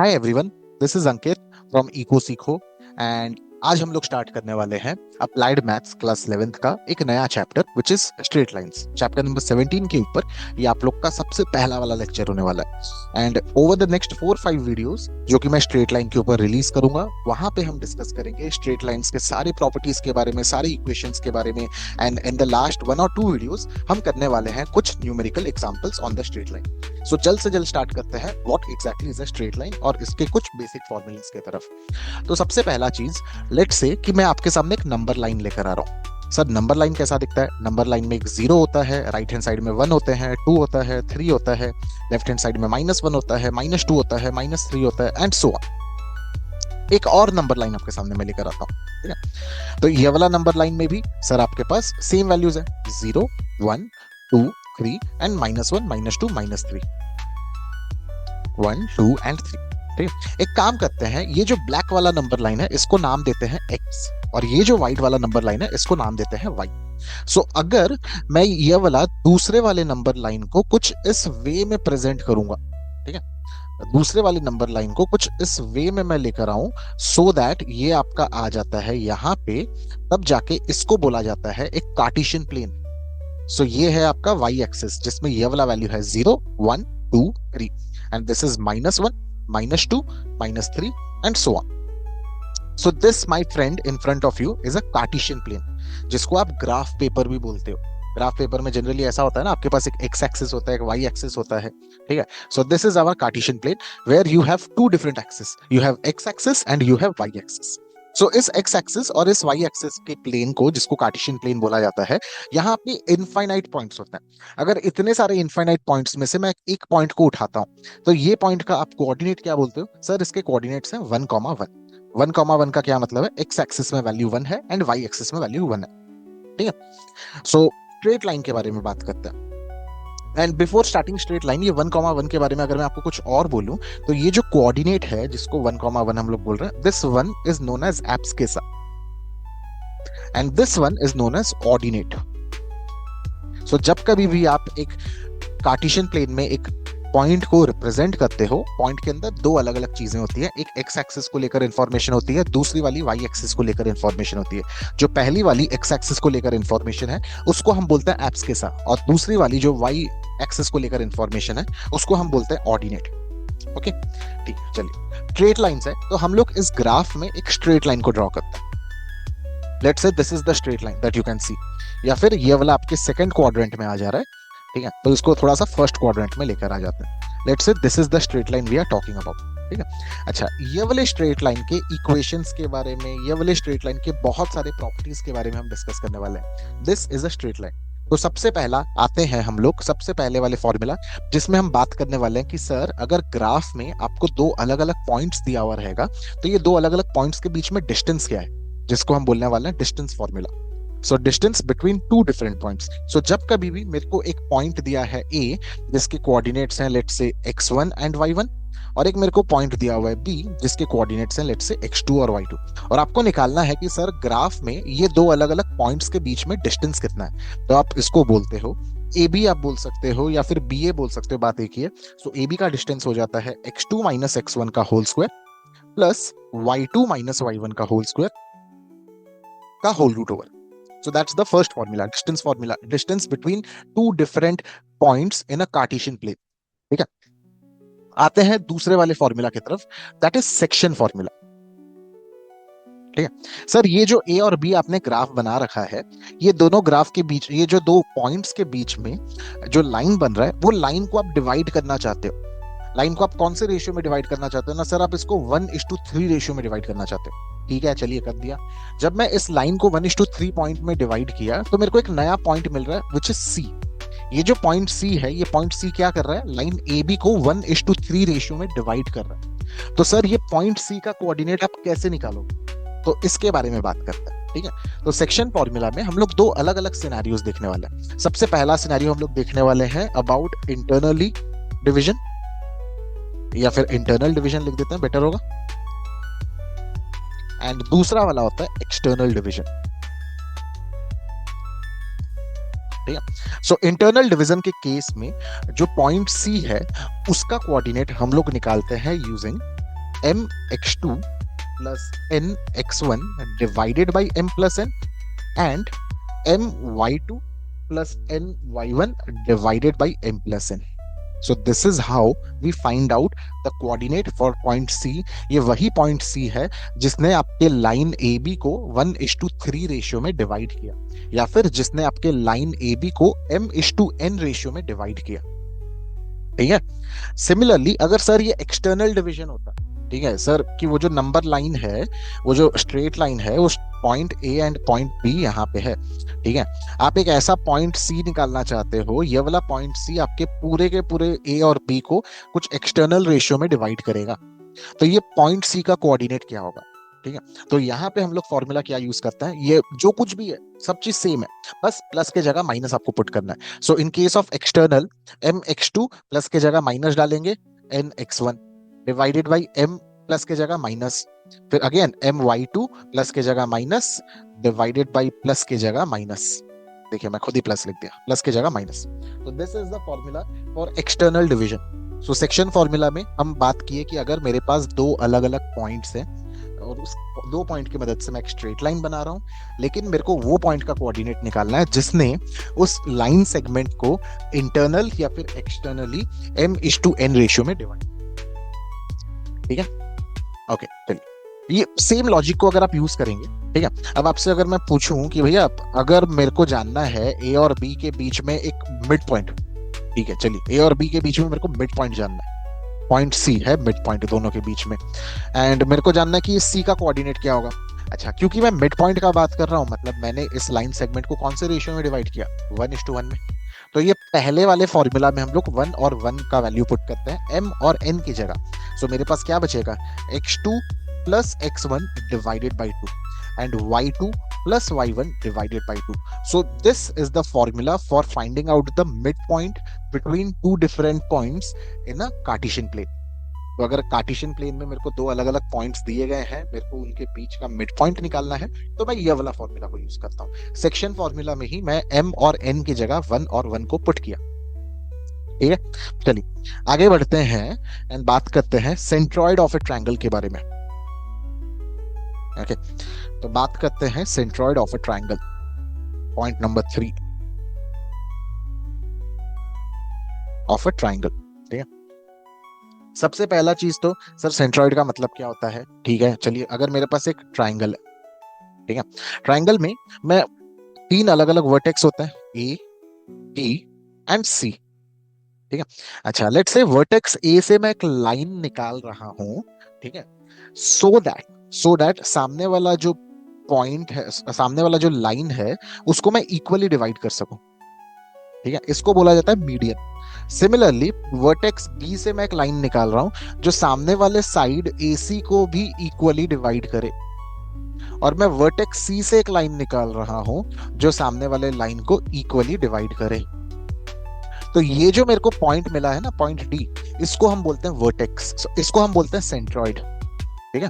Hi everyone, this is Ankit from eco Seekho. And आज हम लोग स्टार्ट करने वाले हैं अप्लाइड मैथ्स क्लास 11th का एक नया chapter which is straight lines. Chapter number 17 के ऊपर ये आप लोग का सबसे पहला वाला लेक्चर होने वाला है। And over the next 4-5 videos जो कि मैं स्ट्रेट लाइन के ऊपर रिलीज करूंगा, वहां पे हम डिस्कस करेंगे स्ट्रेट लाइंस के सारे प्रॉपर्टीज के बारे में, सारे इक्वेशंस के बारे में। एंड इन द लास्ट 1 और 2 वीडियोस हम करने वाले हैं कुछ numerical examples on the straight line. So जल्द से जल्द स्टार्ट करते हैं what exactly is a straight line और इसके कुछ बेसिक फॉर्मूलाज की तरफ। तो सबसे पहला चीज, लेट्स से कि मैं आपके सामने एक नंबर लाइन लेकर आ रहा हूँ। सर नंबर लाइन कैसा दिखता है? नंबर लाइन में एक 0 होता है, राइट हैंड साइड में 1 होते हैं, 2 होता है, 3 होता है, लेफ्ट हैंड साइड में -1 होता है, -2 होता है, -3 होता है, एंड सो ऑन। एक और नंबर लाइन आपके सामने मैं लेकर आता हूँ, ठीक है? तो ये वाला नंबर लाइन में भी सर आपके पास सेम वैल्यूज है, 0, 1, 2, 3 एंड -1, -2, -3, 1, 2 एंड 3। ठीक है, एक काम करते हैं, ये जो ब्लैक वाला नंबर लाइन है इसको नाम देते हैं x, और ये जो व्हाइट वाला नंबर लाइन है इसको नाम देते हैं y। सो अगर मैं ये वाला दूसरे वाले नंबर लाइन को कुछ इस वे में प्रेजेंट करूंगा, ठीक है, दूसरे वाली नंबर लाइन को कुछ इस वे में मैं लेकर आऊं सो दैट ये आपका आ जाता है यहाँ पे, तब जाके इसको बोला जाता है एक कार्टेशियन प्लेन। सो ये है आपका y एक्सिस जिसमें ये वाला वैल्यू है 0, 1, 2, 3 and this is -1, -2, -3 and so on. So this my friend in front of you is a cartesian plane, जिसको आप ग्राफ पेपर भी बोलते हो। ग्राफ पेपर में जनरली ऐसा होता है ना, आपके पास एक x एक्सिस होता है, एक y एक्सिस होता है, ठीक है? So this is our Cartesian plane where you have two different axis, you have x axis and you have y axis. So इस x एक्सिस और इस y एक्सिस के प्लेन को, जिसको कार्टेशियन प्लेन बोला जाता है, यहाँ पे इनफाइनाइट पॉइंट्स होते हैं। अगर इतने सारे इनफाइनाइट पॉइंट्स में से मैं एक पॉइंट को उठाता हूँ, तो ये पॉइंट का आप कोऑर्डिनेट क्या बोलते हो? सर इसके कोऑर्डिनेट्स हैं 1,1। 1,1 का क्या मतलब है? x एक्सिस में वैल्यू 1 है एंड y एक्सिस में वैल्यू 1 है, ठीक है? सो स्ट्रेट लाइन के बारे में बात करते हैं। And before starting straight line, ये 1,1 के बारे में अगर मैं आपको कुछ और बोलूं, तो ये जो कोऑर्डिनेट है जिसको 1,1 हम लोग बोल रहे हैं, this one is known as abscissa and this one is known as ordinate. So जब कभी भी आप एक कार्टेशियन प्लेन में एक पॉइंट को रिप्रेजेंट करते हो, पॉइंट के अंदर दो अलग अलग चीजें होती है। एक x एक्सिस को लेकर इंफॉर्मेशन होती है, दूसरी वाली y एक्सिस को लेकर इंफॉर्मेशन होती है। जो पहली वाली x एक्सिस को लेकर इंफॉर्मेशन है उसको हम बोलते हैं एब्सकिसा, और दूसरी वाली जो y एक्सिस को लेकर इंफॉर्मेशन है उसको हम बोलते हैं ऑर्डिनेट। ओके, ठीक है, चलिए। स्ट्रेट लाइंस है तो हम लोग इस ग्राफ में एक स्ट्रेट लाइन को ड्रॉ करते हैं। Let's say this is the straight line that you can see, या फिर ये वाला आपके सेकंड क्वाड्रेंट में आ जा रहा है, ठीक है, तो इसको थोड़ा सा फर्स्ट क्वाड्रेंट में लेकर आ जाते हैं। Let's say this is the straight line we are talking about, ठीक है? अच्छा, ये वाले स्ट्रेट लाइन के इक्वेशंस के बारे में, ये वाले स्ट्रेट लाइन के बहुत सारे प्रॉपर्टीज के बारे में हम डिस्कस करने वाले हैं। This is a straight line. तो सबसे पहला आते हैं हम लोग सबसे पहले वाले फॉर्मूला, जिसमें हम बात करने वाले हैं कि सर अगर ग्राफ में आपको दो अलग अलग पॉइंट्स दिया हुआ रहेगा, तो ये दो अलग अलग पॉइंट्स के बीच में डिस्टेंस क्या है, जिसको हम बोलने वाले हैं distance formula. So distance between two different points. So जब कभी भी मेरे को एक पॉइंट दिया है ए, जिसके कोऑर्डिनेट्स हैं लेट्स से x1 एंड y1, और एक मेरे को पॉइंट दिया हुआ है बी जिसके कोऑर्डिनेट्स हैं लेट्स से x2 और y2, और आपको निकालना है कि सर ग्राफ में ये दो अलग अलग पॉइंट्स के बीच में डिस्टेंस कितना है, तो आप इसको बोलते हो ए बी, आप बोल सकते हो, या फिर बी ए बोल सकते हो, बात एक ही है। सो ए बी का डिस्टेंस हो जाता है x2 माइनस x1 का whole square plus y2 minus y1 का होल स्क्वायर का whole root over. So that's the first formula, distance between two different points in a Cartesian plane, ठीक है? आते हैं दूसरे वाले फॉर्मूला की तरफ, दैट इज सेक्शन फॉर्मूला, ठीक है? सर ये जो ए और बी आपने ग्राफ बना रखा है, ये दोनों ग्राफ के बीच, ये जो दो पॉइंट्स के बीच में जो लाइन बन रहा है, वो लाइन को आप डिवाइड करना चाहते हो। लाइन को आप कौन से रेशियो में डिवाइड करना चाहते हो ना? सर आप इसको 1:3 रेशियो में डिवाइड करना चाहते हो, ठीक है, चलिए कर दिया। जब मैं इस लाइन को 1:3 पॉइंट में डिवाइड किया, तो मेरे को एक नया पॉइंट मिल रहा है विच इज सी। ये जो पॉइंट सी है, ये पॉइंट सी क्या कर रहा है? लाइन ए बी को 1:3 रेशियो में डिवाइड कर रहा है। तो सर ये पॉइंट सी का कोऑर्डिनेट आप कैसे निकालोगे? तो इसके बारे में बात करते हैं, ठीक है? तो सेक्शन फॉर्मूला में हम लोग दो अलग अलग सिनेरियोस देखने वाले हैं। सबसे पहला सिनेरियो हम लोग देखने वाले हैं अबाउट इंटरनली डिविजन, या फिर इंटरनल डिवीजन लिख देते हैं, बेटर होगा। एंड दूसरा वाला होता है एक्सटर्नल डिवीजन, ठीक है? सो इंटरनल डिवीजन के केस में जो पॉइंट सी है उसका कोऑर्डिनेट हम लोग निकालते हैं using m x two plus n x one divided by m plus n and m y two plus n y one divided by m plus n. So this is how we find out the coordinate for point C. ये वही point C है जिसने आपके line A B को 1:3 ratio में divide किया, या फिर जिसने आपके लाइन ए बी को m:n रेशियो में डिवाइड किया. ठीक है. सिमिलरली अगर सर ये एक्सटर्नल डिवीजन होता, ठीक है सर, कि वो जो नंबर लाइन है, वो जो स्ट्रेट लाइन है, वो point A and point B यहाँ पे है, ठीक है, आप एक ऐसा पॉइंट सी निकालना चाहते हो, ये वाला पॉइंट सी आपके पूरे के पूरे ए और बी को कुछ एक्सटर्नल रेशियो में डिवाइड करेगा, तो ये पॉइंट सी का कोऑर्डिनेट क्या होगा. ठीक है. तो यहाँ पे हम लोग फॉर्मूला क्या यूज करते हैं, ये जो कुछ भी है सब चीज सेम है, बस प्लस के जगह माइनस आपको पुट करना है. So in case of external, m x two plus के जगह माइनस डालेंगे, n x one divided by m plus के जगह माइनस, फिर again m y two plus के जगह माइनस डिवाइडेड बाई प्लस के जगह माइनस. देखिए मैं खुद ही प्लस लिख दिया, प्लस के जगह माइनस. तो this is the formula for external division. So section formula में हम बात किए कि अगर मेरे पास दो अलग अलग पॉइंट्स हैं और उस दो पॉइंट की मदद से मैं एक स्ट्रेट लाइन बना रहा हूं, लेकिन मेरे को वो पॉइंट का कोऑर्डिनेट निकालना है जिसने उस लाइन सेगमेंट को इंटरनल या फिर एक्सटर्नली m:n रेशियो में डिवाइड. ठीक है. ओके चलिए, ये सेम लॉजिक को अगर आप यूज करेंगे, ठीक है. अब आपसे अगर मैं पूछूं कि भैया अगर मेरे को जानना है ए और बी के बीच में एक मिड पॉइंट, ठीक है चलिए, ए और बी के बीच में मेरे को मिड पॉइंट जानना है, पॉइंट सी है मिड पॉइंट दोनों के बीच में, एंड मेरे को जानना है कि सी का कोऑर्डिनेट क्या होगा. अच्छा, क्योंकि मैं मिड पॉइंट का बात कर रहा हूं, मतलब मैंने इस लाइन सेगमेंट को कौन से रेशियो में डिवाइड किया, 1:1 में. तो ये पहले वाले फॉर्मूला में हम लोग 1 और 1 का वैल्यू पुट करते हैं m और n की जगह. सो मेरे पास क्या बचेगा, x2 plus x1 divided by 2 and y2 plus y1 divided by 2. So this is the formula for finding out the midpoint between two different points in a Cartesian plane. तो अगर Cartesian plane में मेरे को दो अलग अलग points दिए गए हैं, मेरे को उनके बीच का मिड पॉइंट निकालना है, तो मैं ये वाला फॉर्मूला को यूज करता हूँ. सेक्शन फॉर्मूला में ही मैं m और n की जगह 1 और 1 को पुट किया. ठीक है. चलिए आगे बढ़ते हैं एंड बात करते हैं सेंट्रॉइड ऑफ ए ट्रायंगल के बारे में. ओके तो बात करते हैं centroid of A triangle, point number 3 of A triangle. ठीक है. सबसे पहला चीज तो सर सेंट्रॉइड का मतलब क्या होता है. ठीक है चलिए, अगर मेरे पास एक ट्रायंगल है, ठीक है, ट्रायंगल में मैं तीन अलग अलग वर्टेक्स होते हैं, ए बी एंड सी. ठीक है. अच्छा लेट्स से वर्टेक्स ए से मैं एक लाइन निकाल रहा हूं, ठीक है, सो दैट सामने वाला जो पॉइंट है, सामने वाला जो लाइन है, उसको मैं इक्वली डिवाइड कर सकूं. ठीक है, इसको बोला जाता है मीडियन. सिमिलरली वर्टेक्स बी से मैं एक लाइन निकाल रहा हूं जो सामने वाले साइड AC को भी इक्वली डिवाइड करे, और मैं वर्टेक्स सी से एक लाइन निकाल रहा हूं जो सामने वाले लाइन को इक्वली डिवाइड करे. तो ये जो मेरे को पॉइंट मिला है ना, पॉइंट डी, इसको हम बोलते हैं वर्टेक्स, इसको हम बोलते हैं सेंट्रॉइड. ठीक है.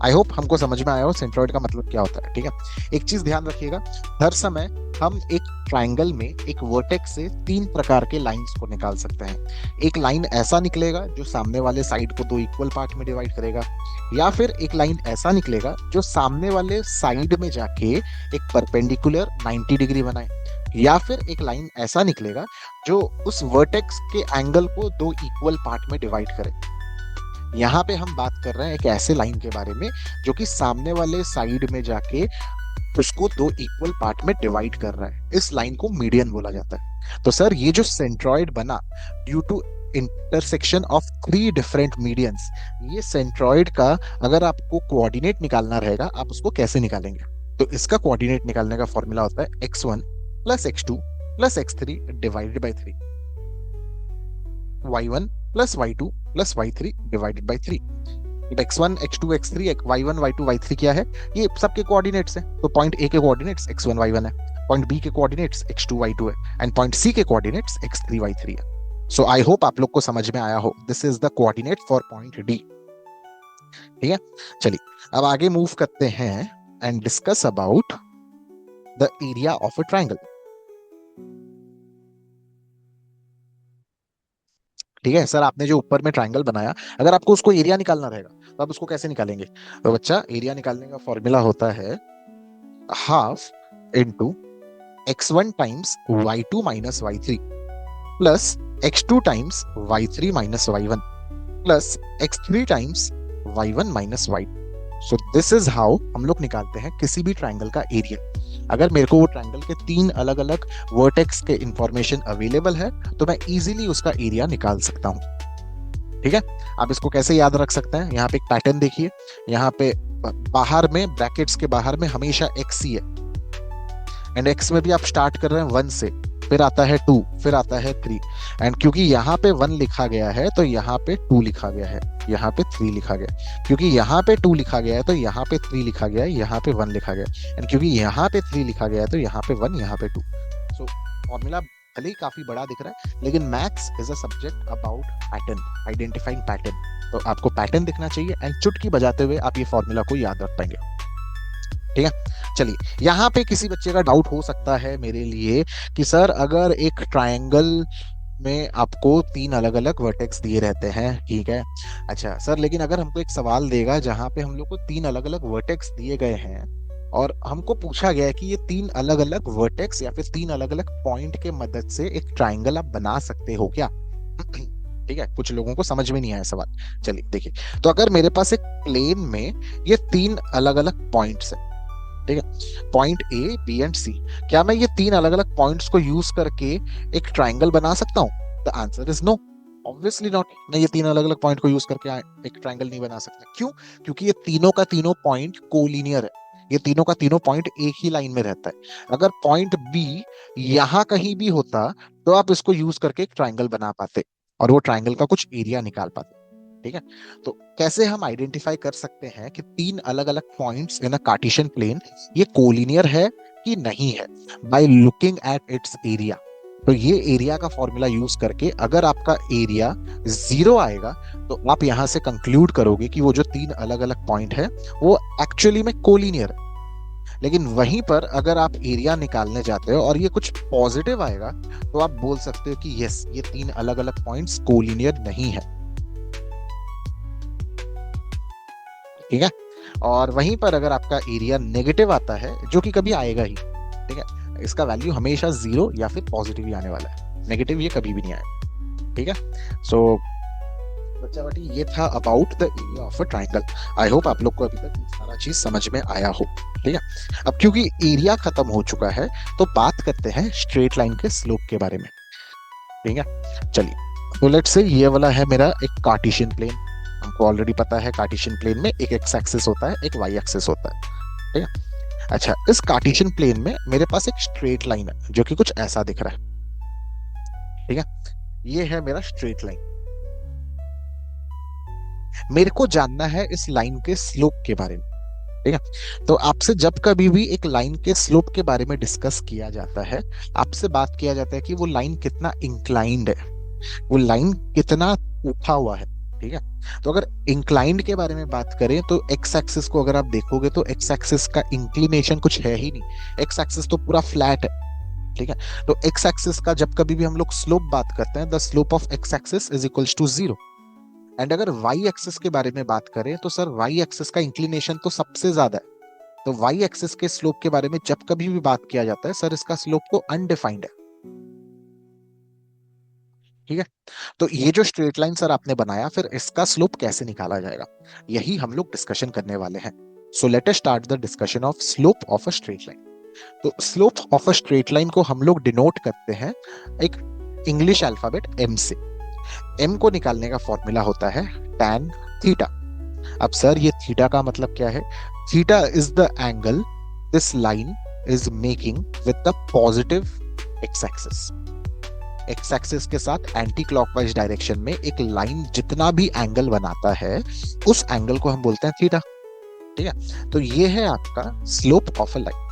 आई होप हमको समझ में आया हो सेंट्रॉइड का मतलब क्या होता है. ठीक है. एक चीज ध्यान रखिएगा, हर समय हम एक ट्रायंगल में एक वर्टेक्स से तीन प्रकार के लाइंस को निकाल सकते हैं. एक लाइन ऐसा निकलेगा जो सामने वाले साइड को दो इक्वल पार्ट में डिवाइड करेगा, या फिर एक लाइन ऐसा निकलेगा जो सामने वाले साइड में जाके एक परपेंडिकुलर 90 डिग्री बनाए, या फिर एक लाइन ऐसा निकलेगा जो उस वर्टेक्स के एंगल को दो इक्वल पार्ट में डिवाइड करे. यहाँ पे हम बात कर रहे हैं एक ऐसे लाइन के बारे में जो कि सामने वाले साइड में जाके उसको दो इक्वल पार्ट में डिवाइड कर रहा है. इस लाइन को मीडियन बोला जाता है. तो सर ये जो सेंट्रॉइड बना due to intersection of three different medians, ये सेंट्रॉइड का अगर आपको कोऑर्डिनेट निकालना रहेगा, आप उसको कैसे निकालेंगे. तो इसका कोऑर्डिनेट निकालने का फॉर्मूला होता है x1 plus x2 plus x3 divided by 3, y1 plus y2 plus y3 divided by 3. x1 x2 x3 y1 y2 y3 क्या है, ये सबके कोऑर्डिनेट्स हैं. तो पॉइंट ए के कोऑर्डिनेट्स x1 y1 है, पॉइंट बी के कोऑर्डिनेट्स x2 y2 है, एंड पॉइंट सी के कोऑर्डिनेट्स x3 y3 है. सो आई होप आप लोग को समझ में आया हो. This is the coordinate for point D. ठीक है. चलिए अब आगे मूव करते हैं and discuss about the area of a triangle. ठीक है सर, आपने जो ऊपर में ट्रायंगल बनाया, अगर आपको उसको एरिया निकालना रहेगा तो आप उसको कैसे निकालेंगे? तो बच्चा, एरिया निकालने का फॉर्मूला होता है half into x1 times y2 minus y3 plus x2 times y3 minus y1 plus x3 times y1 minus y2। So this is how हम लोग निकालते हैं किसी भी ट्रायंगल का एरिया। अगर मेरे को वो ट्रायंगल के 3 अलग अलग वर्टेक्स के इंफॉर्मेशन अवेलेबल है तो मैं इजीली उसका एरिया निकाल सकता हूँ। ठीक है, आप इसको कैसे याद रख सकते हैं? यहाँ पे एक पैटर्न देखिए, यहाँ पे बाहर में ब्रैकेट्स के बाहर में हमेशा x ही है, एंड x में भी आप स्टार्ट कर रहे हैं 1 से, फिर आता है 2, फिर आता है 3, एंड क्योंकि यहाँ पे 1 लिखा गया है तो यहाँ पे 2 लिखा गया है, यहाँ पे 3 लिखा गया, क्योंकि यहाँ पे 2 लिखा गया है तो यहाँ पे 3 लिखा गया है, यहाँ पे 1 लिखा गया, एंड क्योंकि यहाँ पे 3 लिखा गया है तो यहाँ पे 1, यहाँ पे 2। सो फॉर्मूला भले ही काफी बड़ा दिख रहा है, लेकिन maths is a subject about pattern, identifying pattern. तो आपको पैटर्न दिखना चाहिए एंड चुटकी बजाते हुए आप ये फॉर्मूला को याद रख पाएंगे। ठीक है, चलिए यहाँ पे किसी बच्चे का डाउट हो सकता है मेरे लिए कि सर अगर एक ट्रायंगल में आपको 3 अलग अलग वर्टेक्स दिए रहते हैं, ठीक है, अच्छा सर, लेकिन अगर हमको एक सवाल देगा जहां पे हम लोग को 3 अलग अलग वर्टेक्स दिए गए हैं और हमको पूछा गया है कि ये 3 अलग अलग वर्टेक्स या फिर 3 अलग अलग पॉइंट के मदद से एक ट्रायंगल आप बना सकते हो क्या? ठीक है, कुछ लोगों को समझ में नहीं आया सवाल। चलिए देखिए, तो अगर मेरे पास एक प्लेन में ये 3 अलग अलग पॉइंट्स है, ठीक है, पॉइंट ए, बी एंड सी, क्या मैं ये 3 अलग अलग पॉइंट्स को यूज करके एक ट्रायंगल बना सकता हूँ? The answer is no, obviously not. मैं ये 3 अलग अलग पॉइंट को यूज करके एक ट्रायंगल नहीं बना सकता। क्यों? क्योंकि ये तीनों का तीनों पॉइंट कोलिनियर है, ये तीनों का तीनों पॉइंट एक ही लाइन में रहता है। अगर पॉइंट बी यहां कहीं भी होता तो आप इसको यूज करके एक ट्रायंगल बना पाते और वो ट्रायंगल का कुछ एरिया निकाल पाते। ठीक है, तो कैसे हम आइडेंटिफाई कर सकते हैं कि 3 अलग अलग points in a cartesian plane ये कोलिनियर है कि नहीं है? By looking at its area. तो ये एरिया का फॉर्मूला यूज करके अगर आपका एरिया 0 आएगा तो आप यहां से कंक्लूड करोगे कि वो जो 3 अलग अलग पॉइंट है वो एक्चुअली में कोलिनियर है। लेकिन वहीं पर अगर आप एरिया निकालने जाते हो और ये कुछ पॉजिटिव आएगा तो आप बोल सकते हो कि यस, ये 3 अलग अलग पॉइंट्स कोलिनियर नहीं है। ठीक है, और वहीं पर अगर आपका एरिया नेगेटिव आता है, जो कि कभी आएगा ही, ठीक है, इसका वैल्यू हमेशा 0 या फिर पॉजिटिव ही आने वाला है, नेगेटिव ये कभी भी नहीं आएगा। ठीक है, सो बच्चा बेटी ये था about the area of a triangle. I hope आप लोग को अभी तक सारा चीज समझ में आया हो। ठीक है, अब क्योंकि एरिया खत्म हो चुका है तो बात करते हैं स्ट्रेट लाइन के स्लोप के बारे में। ठीक है, चलिए, तो लेट्स से ये वाला है मेरा एक कार्टेशियन प्लेन। हमको ऑलरेडी पता है कार्टेशियन प्लेन में एक एक्स एक्सिस होता है, एक वाई एक्सिस होता है। ठीक है, अच्छा, इस कार्टेशियन प्लेन में मेरे पास एक स्ट्रेट लाइन है जो कि कुछ ऐसा दिख रहा है। ठीक है, ये है मेरा स्ट्रेट लाइन। मेरे को जानना है इस लाइन के स्लोप के बारे में। ठीक है, तो आपसे जब कभी भी एक लाइन के स्लोप के बारे में डिस्कस किया जाता है, आपसे बात किया जाता है कि वो लाइन कितना इंक्लाइंड है, वो लाइन कितना उठा हुआ है। ठीक है, तो अगर इंक्लाइंड के बारे में बात करें तो एक्स एक्सिस को अगर आप देखोगे तो एक्स एक्सिस का इंक्लिनेशन कुछ है ही नहीं, एक्स एक्सिस तो पूरा फ्लैट है। ठीक है, तो एक्स एक्सिस का जब कभी भी हम लोग स्लोप बात करते हैं, the slope of x axis is equals to 0। And अगर वाई एक्सिस के बारे में बात करें तो सर वाई एक्सिस का इंक्लिनेशन तो सबसे ज्यादा है, तो वाई एक्सिस के स्लोप के बारे में जब कभी भी बात किया जाता है सर इसका स्लोप तो अनडिफाइंड है। ठीक है, तो ये जो स्ट्रेट लाइन सर आपने बनाया, फिर इसका स्लोप कैसे निकाला जाएगा, यही हम लोग डिस्कशन करने वाले हैं। So let us start the discussion of slope of a straight line. तो slope of a straight line को हम लोग डिनोट करते हैं एक इंग्लिश अल्फाबेट एम से। एम को निकालने का फॉर्मूला होता है tan थीटा। अब सर ये थीटा का मतलब क्या है? Theta is the angle this line is making with the positive x axis. X axis के साथ एंटी क्लॉकवाइज डायरेक्शन में एक लाइन जितना भी एंगल बनाता है उस एंगल को हम बोलते हैं थीटा। ठीक है, तो ये है आपका slope of a line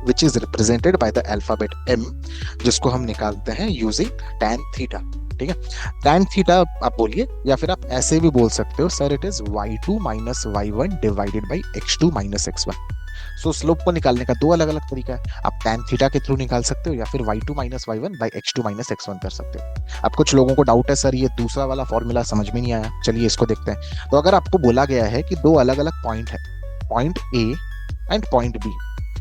which is represented by the alphabet m, जिसको हम निकालते हैं using tan थीटा। ठीक है, tan थीटा आप बोलिए या फिर आप ऐसे भी बोल सकते हो sir, it is y2 minus y1 divided by x2 minus x1। So slope को निकालने का दो अलग अलग तरीका है, आप tan थीटा के थ्रू निकाल सकते हो या फिर y2 minus y1 by x2 minus x1 कर सकते हो। अब कुछ लोगों को डाउट है सर ये दूसरा वाला फॉर्मूला समझ में नहीं आया, चलिए इसको देखते हैं। तो अगर आपको बोला गया है कि दो अलग अलग पॉइंट है, point A and point B,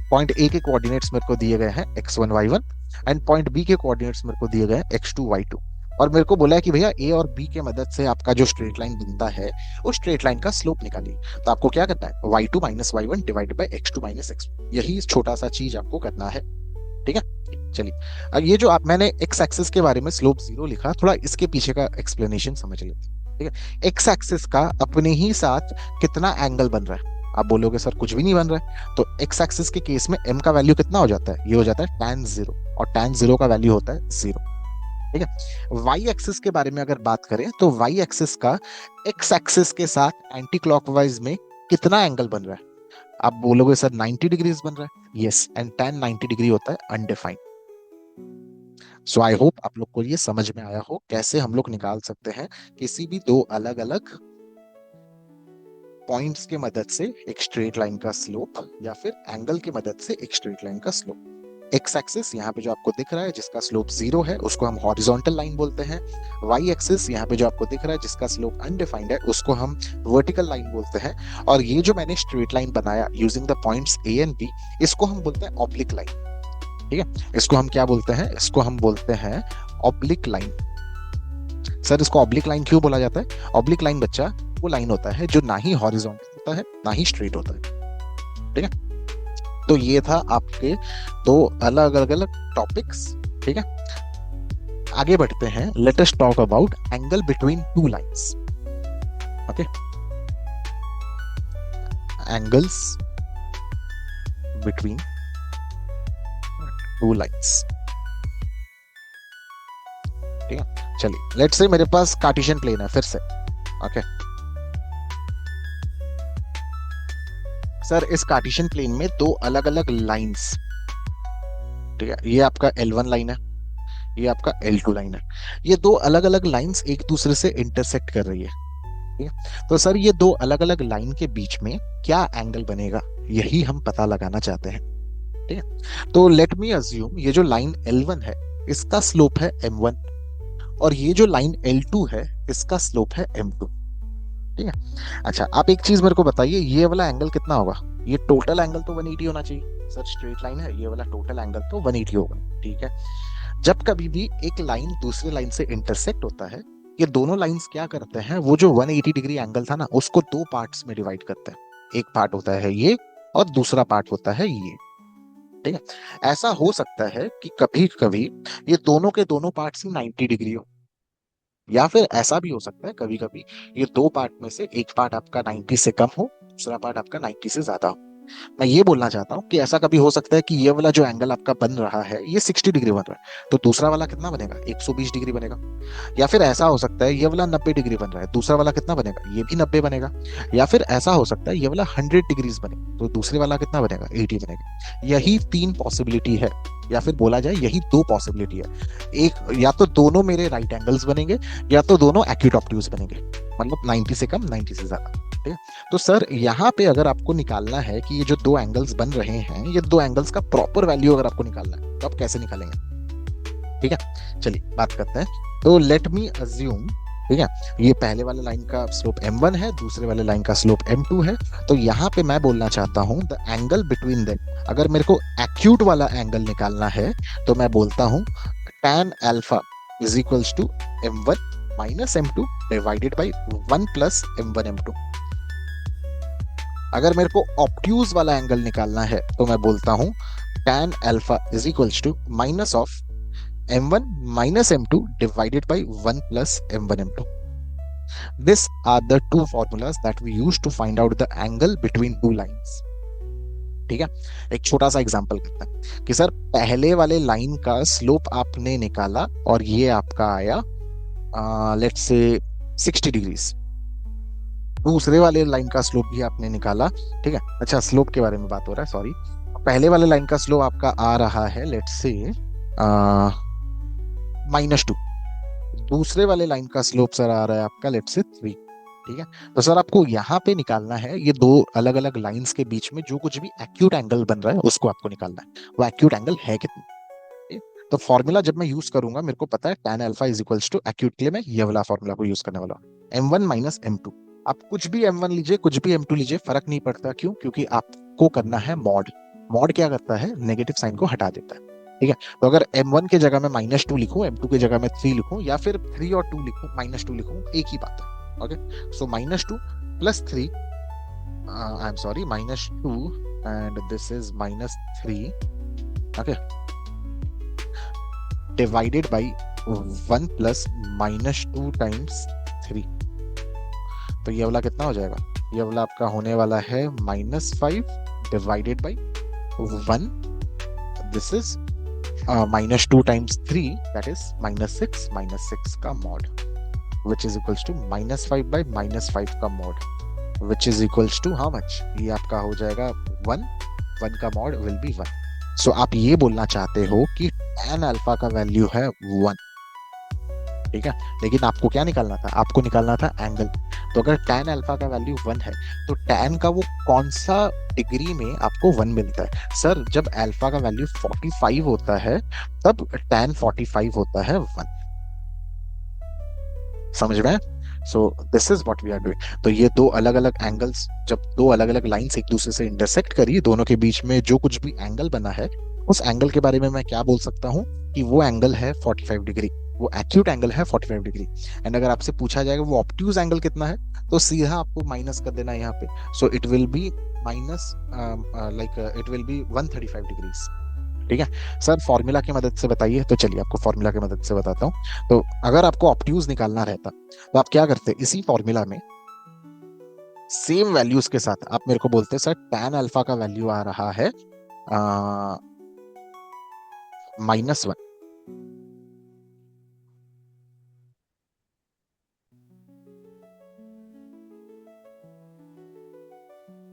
point A के कोऑर्डिनेट्स मेरे को दिए गए हैं x1 y1 and point B के कोऑर्डिनेट्स मेरे को दिए गए हैं x2 y2, और मेरे को बोला है कि भैया ए और बी के मदद से आपका जो स्ट्रेट लाइन बनता है उस स्ट्रेट लाइन का स्लोप निकालिए। तो आपको क्या करना है, y2 minus y1 divided by x2 minus x1, यही छोटा सा चीज आपको करना है। ठीक है, चलिए अब ये जो आप मैंने एक्स एक्सिस के बारे में स्लोप जीरो लिखा, थोड़ा इसके पीछे का एक्सप्लेनेशन समझ लेते हैं। ठीक है, एक्स एक्सिस का अपने ही साथ कितना एंगल बन रहा है, आप बोलोगे सर कुछ भी नहीं बन रहा है, तो एक्स एक्सिस के केस में m का वैल्यू कितना हो जाता है, ये हो जाता है tan जीरो, और tan जीरो का वैल्यू होता है जीरो। ठीक है, वाई एक्सिस के बारे में अगर बात करें तो वाई एक्सिस का एक्स एक्सिस के साथ एंटी क्लॉकवाइज में कितना एंगल बन रहा है, आप बोलोगे सर 90 डिग्रीज बन रहा है, यस, एंड tan 90 डिग्री होता है अनडिफाइंड। सो आई होप आप लोग को ये समझ में आया हो कैसे हम लोग निकाल सकते हैं किसी भी दो अलग अलग पॉइंट्स के मदद से एक स्ट्रेट लाइन का स्लोप या फिर एंगल की मदद से एक स्ट्रेट लाइन का स्लोप। एक्स एक्सिस यहाँ पे जो आपको दिख रहा है जिसका स्लोप जीरो है उसको हम हॉरिजॉन्टल लाइन बोलते हैं, वाई एक्सिस यहाँ पे जो आपको दिख रहा है जिसका स्लोप अनडिफाइंड है उसको हम वर्टिकल लाइन बोलते हैं, और ये जो मैंने स्ट्रेट लाइन बनाया using the points A and B इसको हम बोलते हैं ऑब्लिक लाइन। ठीक है, इसको हम क्या बोलते हैं, इसको हम बोलते हैं ऑब्लिक लाइन। सर इसको ऑब्लिक लाइन क्यों बोला जाता है, ऑब्लिक लाइन बच्चा वो लाइन होता है जो ना ही हॉरिजॉन्टल होता है ना ही स्ट्रेट होता है। ठीक है, तो ये था आपके दो अलग अलग अलग टॉपिक्स। ठीक है, आगे बढ़ते हैं, let us talk about angle between two lines. Okay, angles between two lines. ठीक है, चलिए लेट्स से मेरे पास कार्टेशियन प्लेन है फिर से। ओके सर, इस कार्टेशियन प्लेन में दो अलग अलग लाइंस, ठीक है, ये आपका L1 लाइन है, ये आपका L2 लाइन है, ये दो अलग अलग लाइंस एक दूसरे से इंटरसेक्ट कर रही है। ठीक है, तो सर ये दो अलग अलग लाइन के बीच में क्या एंगल बनेगा यही हम पता लगाना चाहते हैं। ठीक है, तो लेट मी अज्यूम ये जो लाइन L1 है इसका स्लोप है m1, और ये जो लाइन L2 है इसका स्लोप है m2। ठीक है, अच्छा आप एक चीज मेरे को बताइए, ये वाला एंगल कितना होगा, ये टोटल एंगल तो 180 होना चाहिए सर, स्ट्रेट लाइन है, ये वाला टोटल एंगल तो 180 होगा। ठीक है, जब कभी भी एक लाइन दूसरे लाइन से इंटरसेक्ट होता है, ये दोनों लाइंस क्या करते हैं, वो जो 180 डिग्री एंगल था ना उसको दो पार्ट्स में डिवाइड करते हैं, एक पार्ट होता है ये और दूसरा पार्ट होता है ये। ठीक है, ऐसा हो सकता है कि कभी कभी ये दोनों के दोनों पार्ट्स ही 90 डिग्री हो, या फिर ऐसा भी हो सकता है कभी कभी ये दो पार्ट में से एक पार्ट आपका 90 से कम हो, दूसरा पार्ट आपका 90 से ज्यादा हो। मैं ये बोलना चाहता हूँ कि ऐसा कभी हो सकता है कि ये वाला जो एंगल आपका बन रहा है ये 60 डिग्री बन रहा है, तो दूसरा वाला कितना बनेगा, 120 डिग्री बनेगा। या फिर ऐसा हो सकता है ये वाला 90 डिग्री बन रहा है, दूसरा वाला कितना बनेगा, ये भी 90 बनेगा। या फिर ऐसा हो सकता है ये वाला 100 डिग्रीज बने, तो दूसरे वाला कितना बनेगा, 80 बनेगा। यही तीन पॉसिबिलिटी है, या फिर बोला जाए यही दो पॉसिबिलिटी है, एक या तो दोनों मेरे राइट एंगल्स बनेंगे या तो दोनों एक्यूट ऑब्ट्यूज बनेंगे, मतलब 90 से कम 90 से ज्यादा। ठीक है, तो सर यहाँ पे अगर आपको निकालना है कि ये जो दो एंगल्स बन रहे हैं ये दो एंगल्स का प्रॉपर वैल्यू अगर आपको निकालना है तो आप कैसे निकालेंगे। ठीक है, चलिए बात करते हैं। तो लेट मी अज्यूम, ठीक है, ये पहले वाले लाइन का स्लोप m1 है, दूसरे वाले लाइन का स्लोप m2 है, तो यहाँ पे मैं बोलना चाहता हूँ द एंगल बिटवीन देम, अगर मेरे को एक्यूट वाला एंगल निकालना है तो मैं बोलता हूँ tan alpha is equals to m1 minus m2 divided by 1 plus m1 m2। अगर मेरे को ऑब्ट्यूज वाला एंगल निकालना है तो मैं बोलता हूं tan alpha is equals to minus of m1 minus m2 divided by 1 plus m1 m2. These are the two formulas that we use to find out the angle between two lines. ठीक है, एक छोटा सा example करते हैं कि sir पहले वाले लाइन का स्लोप आपने निकाला और ये आपका आया लेट्स से 60 डिग्रीज, दूसरे वाले लाइन का स्लोप भी आपने निकाला। ठीक है, अच्छा स्लोप के बारे में बात हो रहा है, सॉरी, पहले वाले लाइन का स्लोप आपका आ रहा है लेट्स से -2, दूसरे वाले लाइन का स्लोप सर आ रहा है आपका लेट्स से 3। ठीक है। तो सर आपको यहाँ पे निकालना है ये दो अलग अलग लाइंस के बीच में जो कुछ भी एक्यूट एंगल बन रहा है उसको आपको निकालना है, वो एक्यूट एंगल है कितना। ठीक है? तो फॉर्मूला जब मैं यूज करूंगा मेरे को पता है tan alpha is equals to acute के लिए मैं ये वाला फॉर्मूला को यूज करने वाला हूँ, M1 माइनस M2। आप कुछ भी M1 लीजिए कुछ भी M2 लीजिए, फर्क नहीं पड़ता। क्यों? क्योंकि आपको करना है मॉड। मॉड क्या करता है? नेगेटिव साइन को हटा देता है। ठीक है। तो अगर M1 की जगह मैं -2 लिखूं, M2 की जगह मैं 3 लिखूं, या फिर 3 और 2 लिखूं, -2 लिखूं, एक ही बात है। Okay, so -2 plus 3, I am sorry, -2 and this is -3, okay, divided by 1 plus -2 times 3। तो ये वाला कितना हो जाएगा? ये वाला आपका होने वाला है -5 divided by 1, this is -2 times 3, that is -6, -6 का mod, which is equals to -5 by -5 का mod, which is equals to how much? ये आपका हो जाएगा 1, 1 का मॉड विल बी 1। सो आप ये बोलना चाहते हो कि tan अल्फा का वैल्यू है 1। ठीक है। लेकिन आपको क्या निकालना था? आपको निकालना था एंगल। तो अगर tan अल्फा का वैल्यू 1 है तो tan का वो कौन सा डिग्री में आपको 1 मिलता है? सर जब अल्फा का वैल्यू 45 होता है तब tan 45 होता है 1। समझ में? So this is what we are doing. तो ये दो अलग अलग एंगल्स, जब दो अलग अलग लाइंस एक दूसरे से इंटरसेक्ट करी, दोनों के बीच में जो कुछ भी एंगल बना है उस एंगल के बारे में मैं क्या बोल सकता हूँ कि वो एंगल है 45 डिग्री, वो एक्यूट एंगल है 45 डिग्री। एंड अगर आपसे पूछा जाएगा वो ऑब्ट्यूज एंगल कितना है, तो सीधा आपको माइनस कर देना है यहाँ पे। So it will be minus, like it will be 135 degrees. ठीक है। सर फॉर्मूला की मदद से बताइए। तो चलिए आपको फॉर्मूला की मदद से बताता हूँ। तो अगर आपको ऑब्ट्यूज निकालना रहता तो आप क्या करते? इसी फॉर्मूला में सेम वैल्यूज के साथ आप मेरे को बोलते सर tan अल्फा का वैल्यू आ रहा है -1।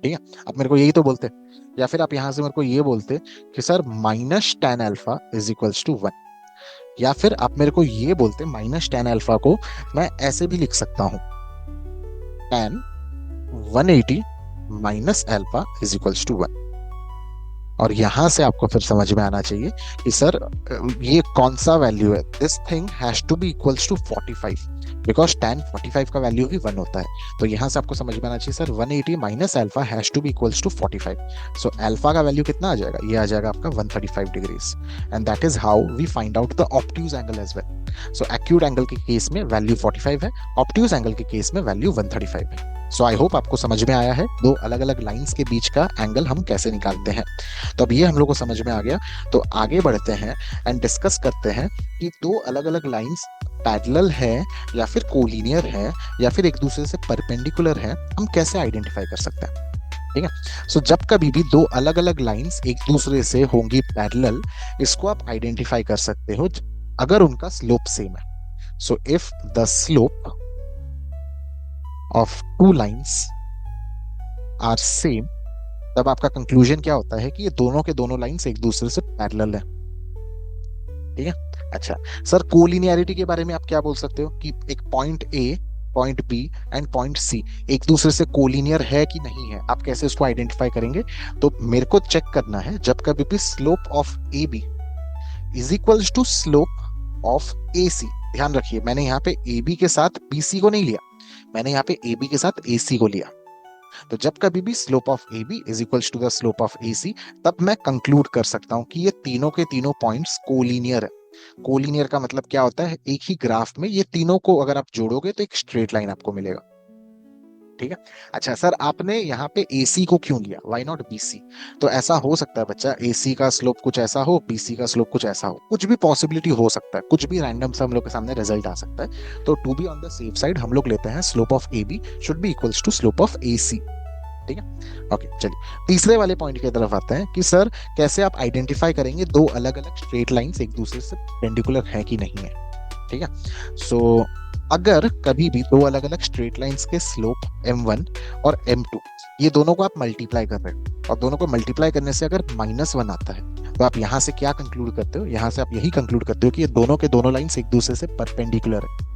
ठीक है। आप मेरे को यही तो बोलते, या फिर आप यहां से मेरे को ये बोलते कि sir -tan alpha is equals to 1, या फिर आप मेरे को ये बोलते -tan अल्फा को मैं ऐसे भी लिख सकता हूं, tan 180 minus alpha is equals to 1। और यहां से आपको फिर समझ में आना चाहिए कि सर ये कौन सा वैल्यू है। This thing has to be equals to 45 because tan 45 का वैल्यू भी 1 होता है। तो यहां से आपको समझ में आना चाहिए sir 180 minus alpha has to be equals to 45। So alpha का वैल्यू कितना आ जाएगा? ये आ जाएगा आपका 135 degrees. And that is how we find out the obtuse angle as well. So acute angle के केस में वैल्यू 45 है, ऑब्ट्यूज एंगल के केस में वैल्यू 135 है। सो आई होप आपको समझ में आया है दो अलग अलग लाइंस के बीच का एंगल हम कैसे निकालते हैं। तो अब ये हम लोग को समझ में आ गया। तो आगे बढ़ते हैं एंड डिस्कस करते हैं कि दो अलग अलग लाइंस पैरेलल है या फिर कोलिनियर है या फिर एक दूसरे से परपेंडिकुलर है, हम कैसे आइडेंटिफाई कर सकते हैं। ठीक है। सो जब कभी भी दो अलग अलग लाइंस एक दूसरे से होंगी पैरेलल, इसको आप आइडेंटिफाई कर सकते हो अगर उनका स्लोप सेम है। So if the slope of two lines are same, तब आपका कंक्लूजन क्या होता है कि ये दोनों के दोनों लाइंस एक दूसरे से पैरेलल है। ठीक है। अच्छा सर कोलिनियरिटी के बारे में आप क्या बोल सकते हो कि एक point A, point B and point C एक दूसरे से कोलिनियर है कि नहीं है, आप कैसे उसको आइडेंटिफाई करेंगे? तो मेरे को चेक करना है जब कभी भी slope of A B is equals to slope of A C. ध्यान रखिए मैंने यहाँ पे ए बी के साथ बी सी को नहीं लिया, मैंने यहाँ पे ए बी के साथ ए सी को लिया। तो जब कभी भी slope of A B is equals to the slope of A C, तब मैं कंक्लूड कर सकता हूं कि ये तीनों के तीनों पॉइंट्स कोलिनियर है। कोलिनियर का मतलब क्या होता है? एक ही ग्राफ में ये तीनों को अगर आप जोड़ोगे तो एक स्ट्रेट लाइन आपको मिलेगा। ठीक है। अच्छा सर आपने यहाँ पे AC को क्यों लिया, वाई नॉट BC? तो ऐसा हो सकता है बच्चा AC का स्लोप कुछ ऐसा हो, BC का स्लोप कुछ ऐसा हो, कुछ भी पॉसिबिलिटी हो सकता है, कुछ भी रैंडम सा हम लोग के सामने रिजल्ट आ सकता है। तो to be on the safe side हम लोग लेते हैं slope of AB should be equals to slope of AC। ठीक है। ओके चलिए तीसरे वाले पॉइंट की तरफ आते हैं कि सर कैसे आप आइडेंटिफाई करेंगे दो अलग अलग स्ट्रेट लाइंस एक दूसरे से पेंडिकुलर है कि नहीं है। ठीक है। सो अगर कभी भी दो अलग अलग स्ट्रेट लाइंस के स्लोप M1 और M2 ये दोनों को आप मल्टीप्लाई कर रहे हो और दोनों को मल्टीप्लाई करने से अगर -1 आता है, तो आप यहां से क्या कंक्लूड करते हो? यहां से आप यही कंक्लूड करते हो कि ये दोनों के दोनों लाइंस एक दूसरे से परपेंडिकुलर है।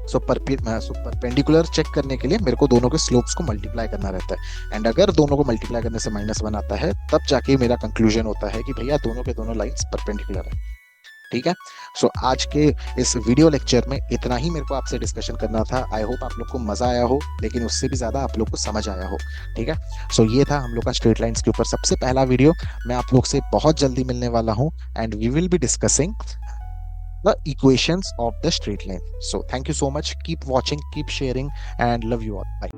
सो परपेंडिकुलर चेक करने के लिए मेरे को दोनों के स्लोप्स को मल्टीप्लाई करना रहता है, एंड अगर दोनों को मल्टीप्लाई करने से -1 आता है तब जाके मेरा कंक्लूजन होता है कि भैया दोनों के दोनों लाइंस परपेंडिकुलर है। ठीक है। सो आज के इस वीडियो लेक्चर में इतना ही मेरे को आपसे डिस्कशन करना था। आई होप आप लोग को मजा आया हो, लेकिन उससे भी ज्यादा आप लोग को समझ आया हो। ठीक है। सो ये था हम लोग का स्ट्रेट लाइंस के ऊपर सबसे पहला वीडियो। मैं आप लोग से बहुत जल्दी मिलने वाला हूँ, and we will be discussing the equations of the straight line. So thank you so much. Keep watching, keep sharing, and love you all. Bye.